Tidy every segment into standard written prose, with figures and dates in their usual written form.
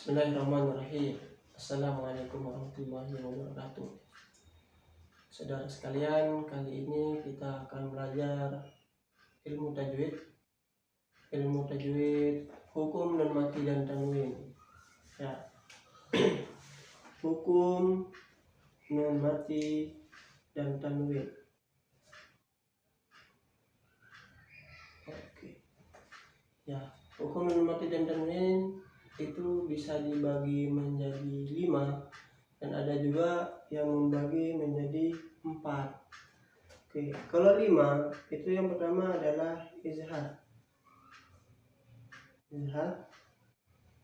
Bismillahirrahmanirrahim. Assalamualaikum warahmatullahi wabarakatuh. Saudara sekalian, kali ini kita akan belajar ilmu tajwid. Ilmu tajwid, hukum, nun mati dan tanwin. Ya. Hukum, nun mati dan tanwin. Oke. Ya, hukum, nun mati dan tanwin itu bisa dibagi menjadi 5 dan ada juga yang membagi menjadi 4. Oke, kalau 5 itu yang pertama adalah izhar.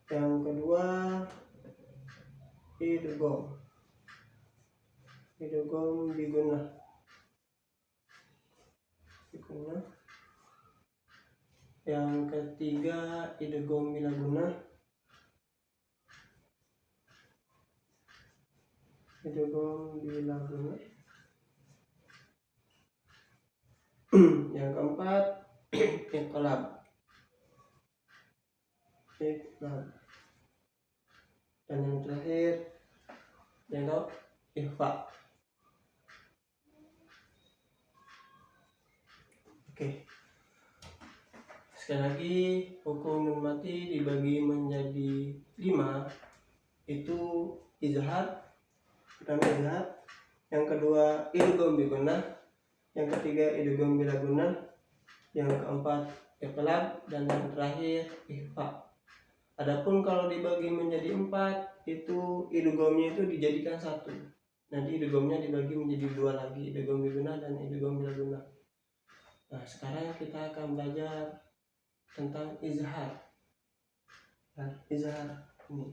Yang kedua idgham. Idgham bigunnah. Yang ketiga idgham bila gunnah. Yang keempat iqlab. Dan yang terakhir yaitu ikhfa. Oke. Sekali lagi, hukum nun mati dibagi menjadi 5. Itu izhar, pertama izhar, yang kedua idgham bi gunnah, yang ketiga idgham bila gunnah, yang keempat iqlab, dan yang terakhir ikhfa. Adapun kalau dibagi menjadi 4, itu idghamnya itu dijadikan 1. Nanti idghamnya dibagi menjadi 2 lagi, idgham bi gunnah dan idgham bila gunnah. Nah, sekarang kita akan belajar tentang izhar. Nah, izhar ini.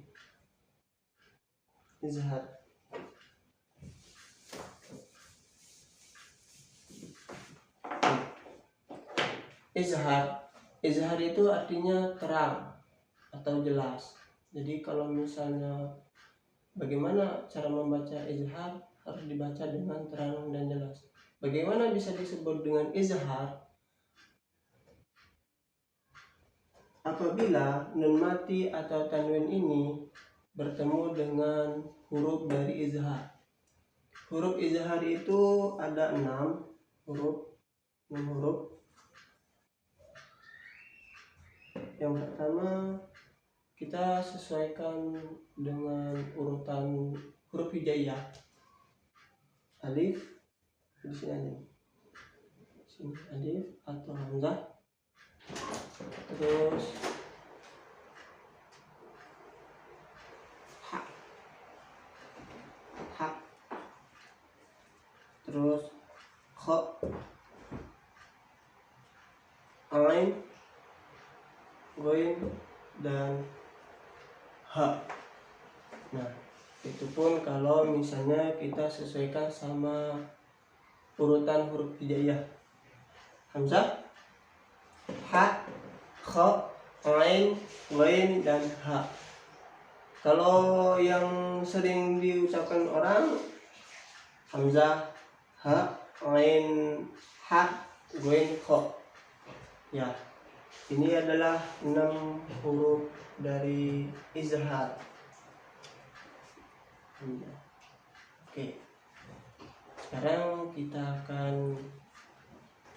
Izhar itu artinya terang atau jelas. Jadi kalau misalnya bagaimana cara membaca izhar, harus dibaca dengan terang dan jelas. Bagaimana bisa disebut dengan izhar? Apabila nun mati atau tanwin ini bertemu dengan huruf dari izhar. Huruf izhar itu ada 6 huruf. Yang pertama kita sesuaikan dengan urutan huruf hijaiyah. Alif di sini aja. Sini alif atau hamzah. Terus ha. Terus kha, ain, ghain, dan ha. Nah, itu pun kalau misalnya kita sesuaikan sama urutan huruf hijaiyah. Hamzah, ha, kha, ain, ghain, dan ha. Kalau yang sering diucapkan orang, hamzah, ha, ain, ha, ghain, kha. Ya, ini adalah 6 huruf dari izhar. Oke. Sekarang kita akan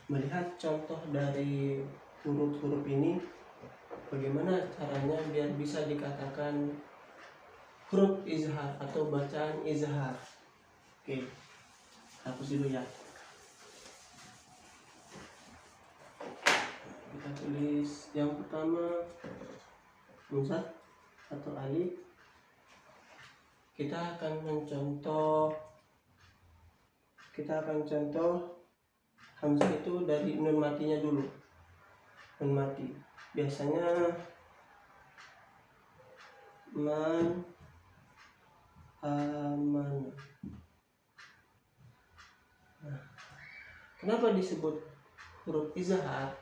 melihat contoh dari huruf-huruf ini. Bagaimana caranya biar bisa dikatakan huruf izhar atau bacaan izhar. Oke. Hapus dulu ya. Kita tulis yang pertama hamzah atau alif. Kita akan contoh hamzah itu dari nun matinya dulu. Nun mati. Biasanya man, aman. Nah, kenapa disebut huruf izhar?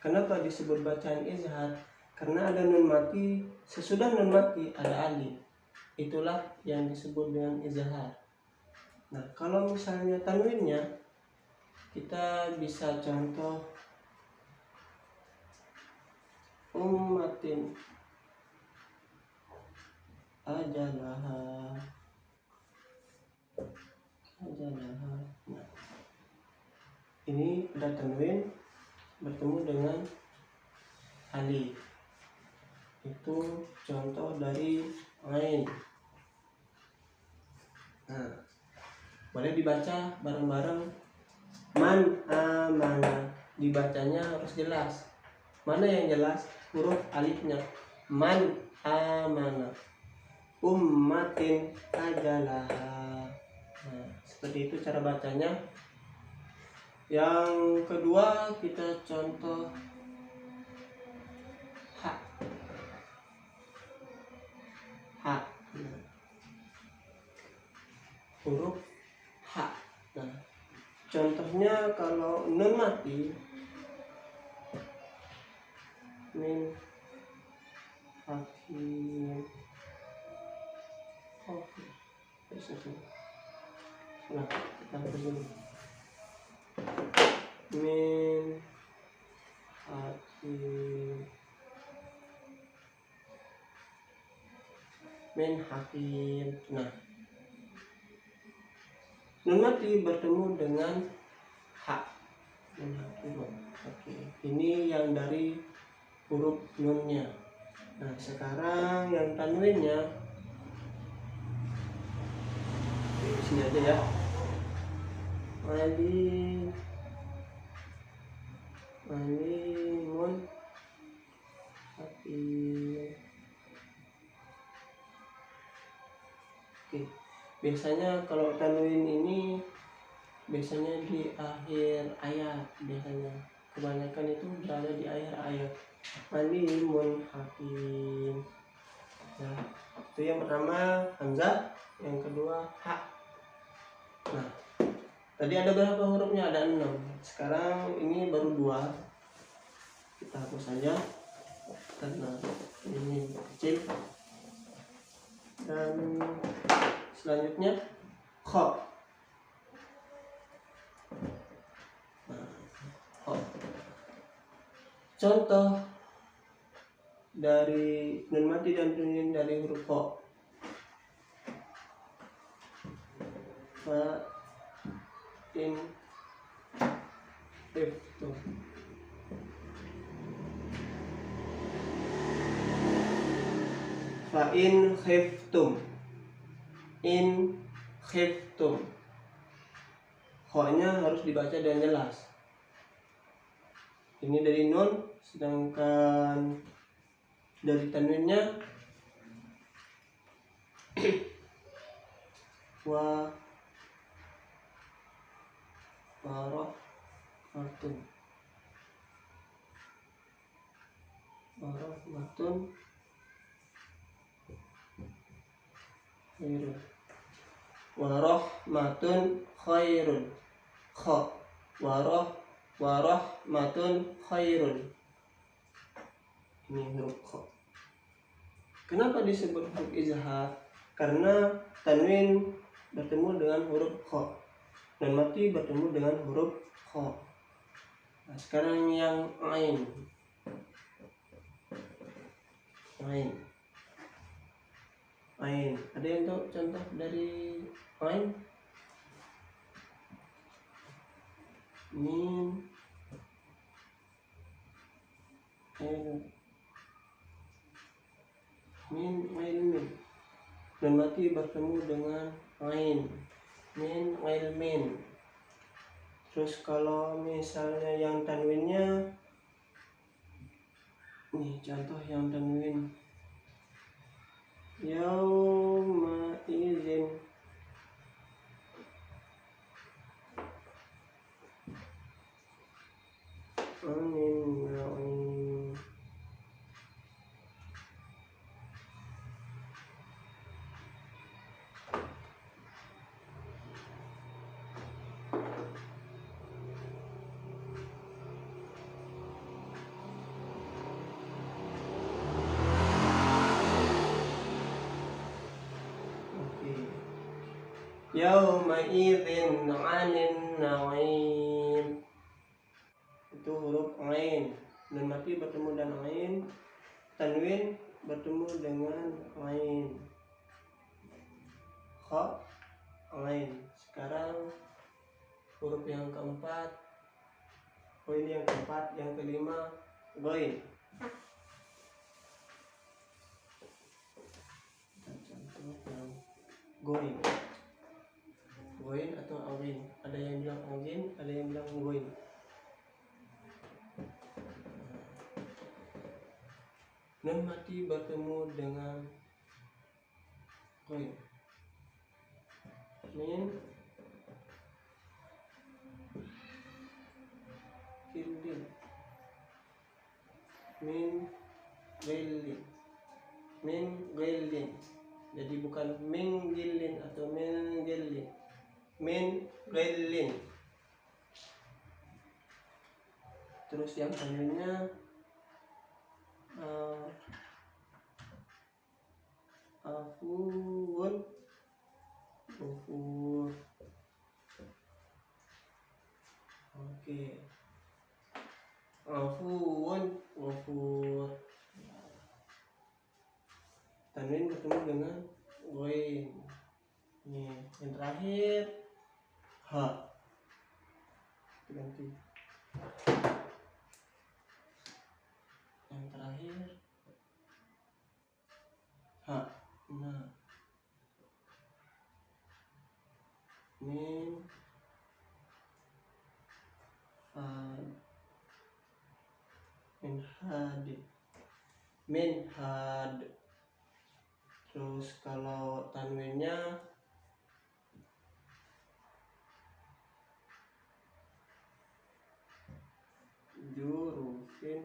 Kenapa disebut bacaan izhar? Karena ada nun mati, sesudah nun mati ada alif. Itulah yang disebut dengan izhar. Nah, kalau misalnya tanwinnya, kita bisa contoh ummatin. ajalaha, ajalaha. Nah, ini ada tanwin bertemu dengan alif. Itu contoh dari ain. Nah, boleh dibaca bareng-bareng. Man amana, dibacanya harus jelas. Mana yang jelas? Huruf alifnya. Man amana, ummatin ajalaha. Nah, seperti itu cara bacanya. Yang kedua kita contoh ha. Ha. Nah, huruf ha. Nah, contohnya kalau nun mati, min hakim. Oke. Nah, kita begini. Min hakim, min hakim. Nah, nun mati bertemu dengan ha. Min hakim. Oke, ini yang dari huruf nunnya. Nah, sekarang yang tanwinnya di sini aja ya. Alif, alimun, hakim. Oke, biasanya kalau tanwin ini biasanya di akhir ayat, biasanya kebanyakan itu berada di akhir ayat. Alimun hakim. Nah, itu yang pertama hamzah, yang kedua ha. Nah, tadi ada berapa hurufnya? Ada 6. Sekarang ini baru 2. Kita hapus saja karena ini kecil. Dan selanjutnya kha. Nah, kha. Contoh dari nun mati dan tanwin dari huruf kha. Fa in khiftum, fa in khiftum, in khiftum. Kha-nya harus dibaca dengan jelas. Ini dari nun, sedangkan dari tanwinnya wa warahmatun, warahmatun khairun, warahmatun khairun. Kha, warahmatun khairun. Ini huruf kha. Kenapa disebut huruf izhar? Karena tanwin bertemu dengan huruf kha dan mati bertemu dengan huruf kha. Nah, sekarang yang ain. Ain. Ain. Ada yang tahu contoh dari ain? Min, min ilmin. Dan mati bertemu dengan ain. Min ilmin. Terus kalau misalnya yang tanwinnya, nih contoh yang tanwin. Yauma izin, anin na'im. Yauma idzin 'anin na'im. Itu huruf ain. Nun mati bertemu dengan ain, tanwin bertemu dengan ain. lain. Sekarang huruf yang keempat, ini yang keempat, yang kelima goin. Goin, goin atau awin. Ada yang bilang awin, ada yang bilang goin. Nun mati bertemu dengan goin. Min gilin, min gilin, min gilin. Jadi bukan min gilin atau min gilin, min gilin. Terus yang tanwinnya afun, ufur. Oke, afun, ufur. Tanwin bertemu dengan goin. Nih, yang terakhir ha. Ganti. Yang terakhir ha. Nah, min had, min had. Terus kalau tanwinnya jurufin,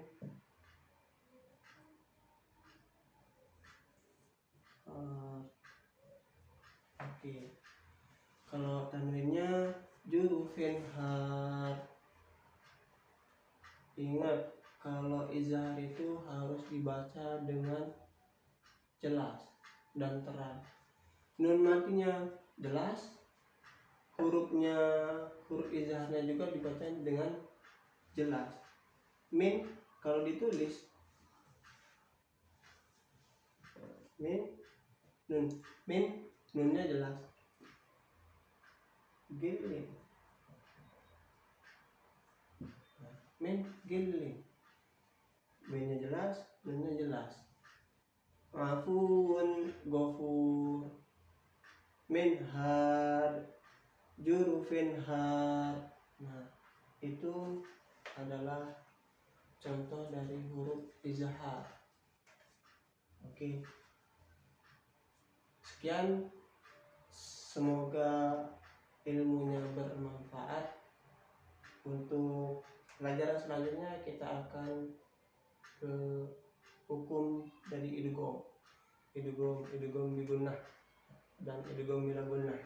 oke. Kalau tanwinnya jurufin har. Ingat, kalau izhar itu harus dibaca dengan jelas dan terang. Nun matinya jelas, huruf izharnya juga dibaca dengan jelas. Min kalau ditulis min, nun, min, nunnya jelas. Gilin, min gilin, B-nya jelas, nunnya jelas. Afun, gofur, min har, jurufin har. Nah, itu adalah contoh dari huruf izhar. Oke. Sekian, semoga ilmunya bermanfaat. Untuk pelajaran selanjutnya kita akan ke hukum dari idgham bigunnah dan idgham bila gunnah.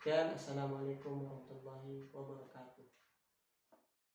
Sekian, assalamualaikum warahmatullahi wabarakatuh.